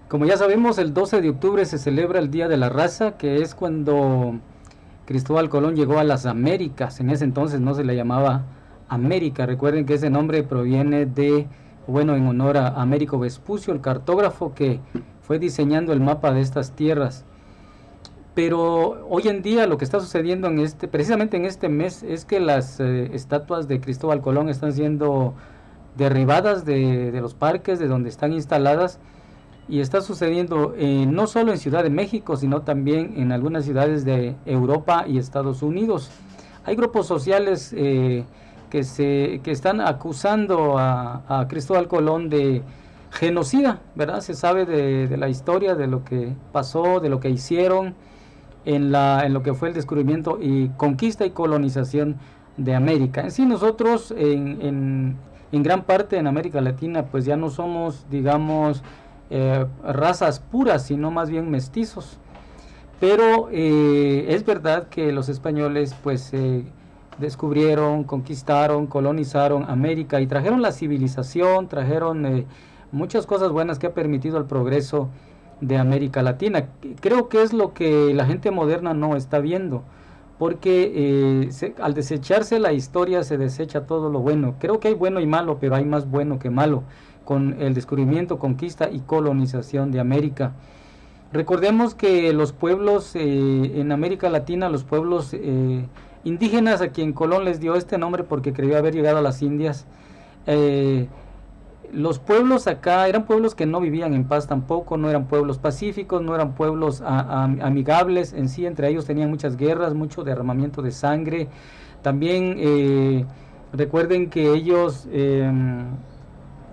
Como ya sabemos, el 12 de octubre se celebra el Día de la Raza, que es cuando Cristóbal Colón llegó a las Américas. En ese entonces no se le llamaba América. Recuerden que ese nombre proviene de, bueno, en honor a Américo Vespucio, el cartógrafo que fue diseñando el mapa de estas tierras. Pero hoy en día lo que está sucediendo precisamente en este mes, es que las estatuas de Cristóbal Colón están siendo derribadas de los parques de donde están instaladas, y está sucediendo no solo en Ciudad de México, sino también en algunas ciudades de Europa y Estados Unidos. Hay grupos sociales que están acusando a Cristóbal Colón de genocida, ¿verdad? Se sabe de la historia, de lo que pasó, de lo que hicieron en lo que fue el descubrimiento y conquista y colonización de América. En sí, nosotros en gran parte en América Latina pues ya no somos, digamos, razas puras, sino más bien mestizos. Pero es verdad que los españoles pues descubrieron, conquistaron, colonizaron América y trajeron la civilización, trajeron muchas cosas buenas que ha permitido el progreso de América Latina. Creo que es lo que la gente moderna no está viendo, porque al desecharse la historia se desecha todo lo bueno. Creo que hay bueno y malo, pero hay más bueno que malo con el descubrimiento, conquista y colonización de América. Recordemos que los pueblos en América Latina, los pueblos indígenas, a quien Colón les dio este nombre porque creyó haber llegado a las Indias, los pueblos acá eran pueblos que no vivían en paz tampoco, no eran pueblos pacíficos, no eran pueblos amigables en sí. Entre ellos tenían muchas guerras, mucho derramamiento de sangre. También recuerden que ellos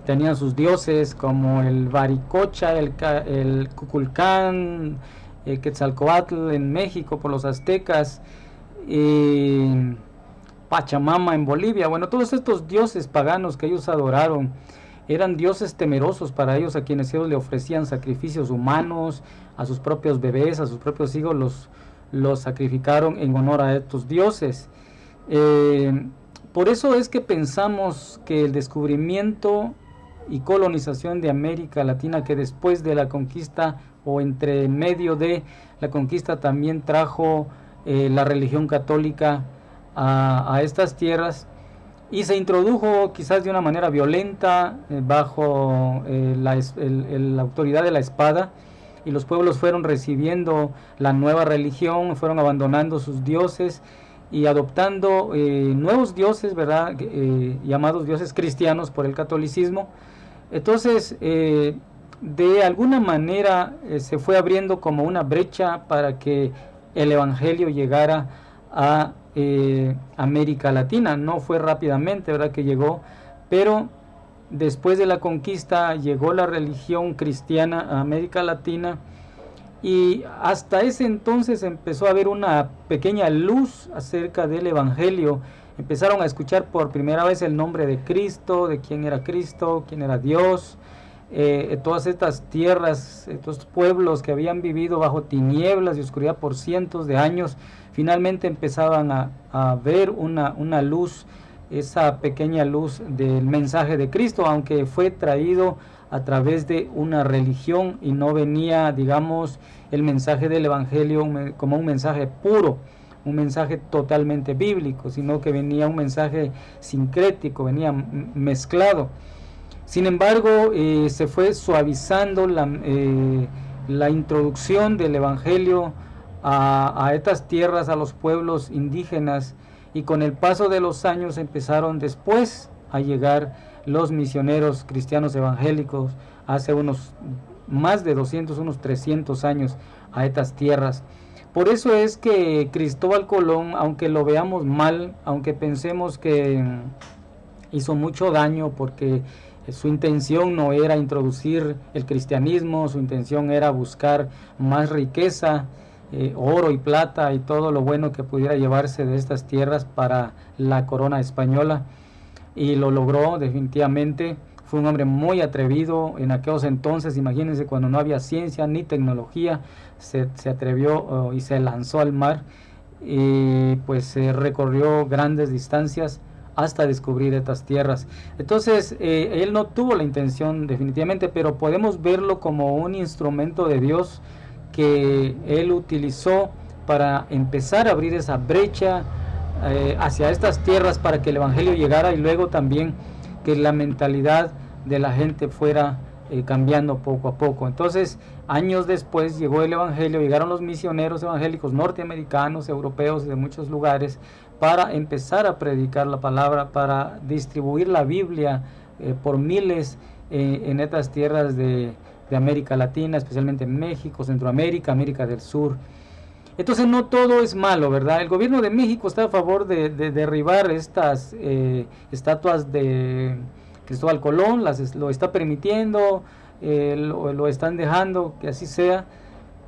tenían sus dioses como el Baricocha, el Cuculcán, Quetzalcoatl en México por los aztecas, Pachamama en Bolivia. Bueno, todos estos dioses paganos que ellos adoraron eran dioses temerosos para ellos, a quienes ellos le ofrecían sacrificios humanos, a sus propios bebés, a sus propios hijos los sacrificaron en honor a estos dioses. Por eso es que pensamos que el descubrimiento y colonización de América Latina, que después de la conquista o entre medio de la conquista también trajo la religión católica a estas tierras, y se introdujo quizás de una manera violenta bajo la autoridad de la espada, y los pueblos fueron recibiendo la nueva religión, fueron abandonando sus dioses y adoptando nuevos dioses, ¿verdad? Llamados dioses cristianos por el catolicismo. Entonces, de alguna manera se fue abriendo como una brecha para que el evangelio llegara a América Latina. No fue rápidamente, ¿verdad?, que llegó, pero después de la conquista llegó la religión cristiana a América Latina, y hasta ese entonces empezó a haber una pequeña luz acerca del evangelio. Empezaron a escuchar por primera vez el nombre de Cristo, de quién era Cristo, quién era Dios. Todas estas tierras, estos pueblos que habían vivido bajo tinieblas y oscuridad por cientos de años, finalmente empezaban a ver una luz, esa pequeña luz del mensaje de Cristo, aunque fue traído a través de una religión y no venía, digamos, el mensaje del evangelio como un mensaje puro, un mensaje totalmente bíblico, sino que venía un mensaje sincrético, venía mezclado. Sin embargo, se fue suavizando la introducción del evangelio a estas tierras, a los pueblos indígenas, y con el paso de los años empezaron después a llegar los misioneros cristianos evangélicos hace unos más de 200, unos 300 años a estas tierras. Por eso es que Cristóbal Colón, aunque lo veamos mal, aunque pensemos que hizo mucho daño porque su intención no era introducir el cristianismo, su intención era buscar más riqueza, oro y plata y todo lo bueno que pudiera llevarse de estas tierras para la corona española, y lo logró definitivamente. Fue un hombre muy atrevido en aquellos entonces. Imagínense, cuando no había ciencia ni tecnología, se atrevió y se lanzó al mar, y pues recorrió grandes distancias hasta descubrir estas tierras. Entonces, él no tuvo la intención definitivamente, pero podemos verlo como un instrumento de Dios que él utilizó para empezar a abrir esa brecha hacia estas tierras para que el evangelio llegara, y luego también que la mentalidad de la gente fuera cambiando poco a poco. Entonces, años después llegó el evangelio, llegaron los misioneros evangélicos norteamericanos, europeos, de muchos lugares, para empezar a predicar la palabra, para distribuir la Biblia por miles en estas tierras de América Latina, especialmente en México, Centroamérica, América del Sur. Entonces no todo es malo, ¿verdad? El gobierno de México está a favor de derribar estas estatuas de Cristóbal Colón, lo está permitiendo, lo están dejando que así sea,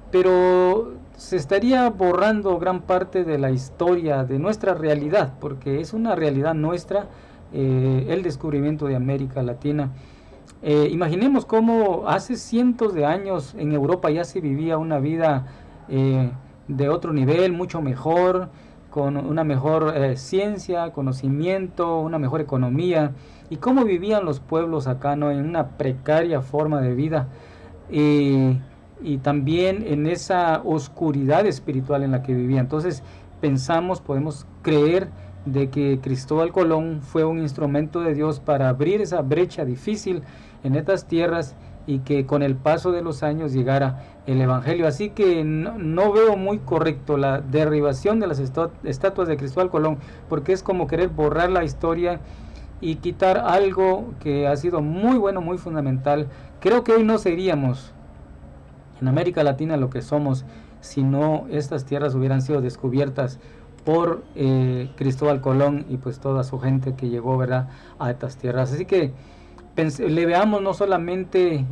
pero se estaría borrando gran parte de la historia, de nuestra realidad, porque es una realidad nuestra, el descubrimiento de América Latina. Imaginemos cómo hace cientos de años en Europa ya se vivía una vida de otro nivel, mucho mejor, con una mejor ciencia, conocimiento, una mejor economía, y cómo vivían los pueblos acá, ¿no?, en una precaria forma de vida, y también en esa oscuridad espiritual en la que vivían. Entonces podemos creer de que Cristóbal Colón fue un instrumento de Dios para abrir esa brecha difícil en estas tierras, y que con el paso de los años llegara el evangelio. Así que no veo muy correcto la derribación de las estatuas de Cristóbal Colón, porque es como querer borrar la historia y quitar algo que ha sido muy bueno, muy fundamental. Creo que hoy no seríamos en América Latina lo que somos si no estas tierras hubieran sido descubiertas por Cristóbal Colón y pues toda su gente que llegó, ¿verdad?, a estas tierras. Así que le veamos no solamente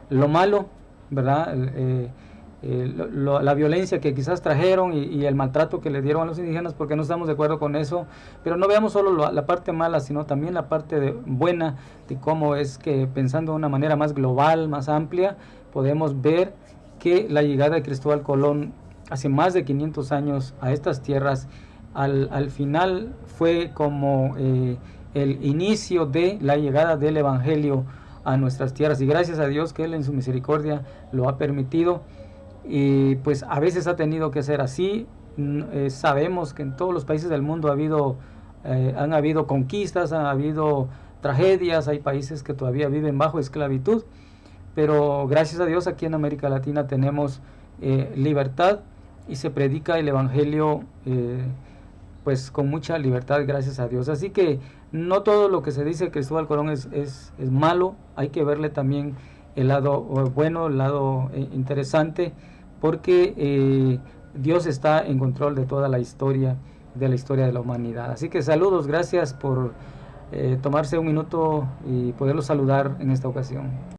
lo malo, ¿verdad?, la violencia que quizás trajeron y el maltrato que le dieron a los indígenas, porque no estamos de acuerdo con eso, pero no veamos solo la parte mala, sino también la parte buena, de cómo es que, pensando de una manera más global, más amplia, podemos ver que la llegada de Cristóbal Colón hace más de 500 años a estas tierras, al final fue como el inicio de la llegada del evangelio a nuestras tierras, y gracias a Dios que él en su misericordia lo ha permitido, y pues a veces ha tenido que ser así. Sabemos que en todos los países del mundo han habido conquistas, han habido tragedias, hay países que todavía viven bajo esclavitud, pero gracias a Dios aquí en América Latina tenemos libertad, y se predica el evangelio pues con mucha libertad, gracias a Dios. Así que no todo lo que se dice de Cristóbal Colón es malo, hay que verle también el lado bueno, el lado interesante, porque Dios está en control de toda la historia, de la humanidad. Así que saludos, gracias por tomarse un minuto y poderlos saludar en esta ocasión.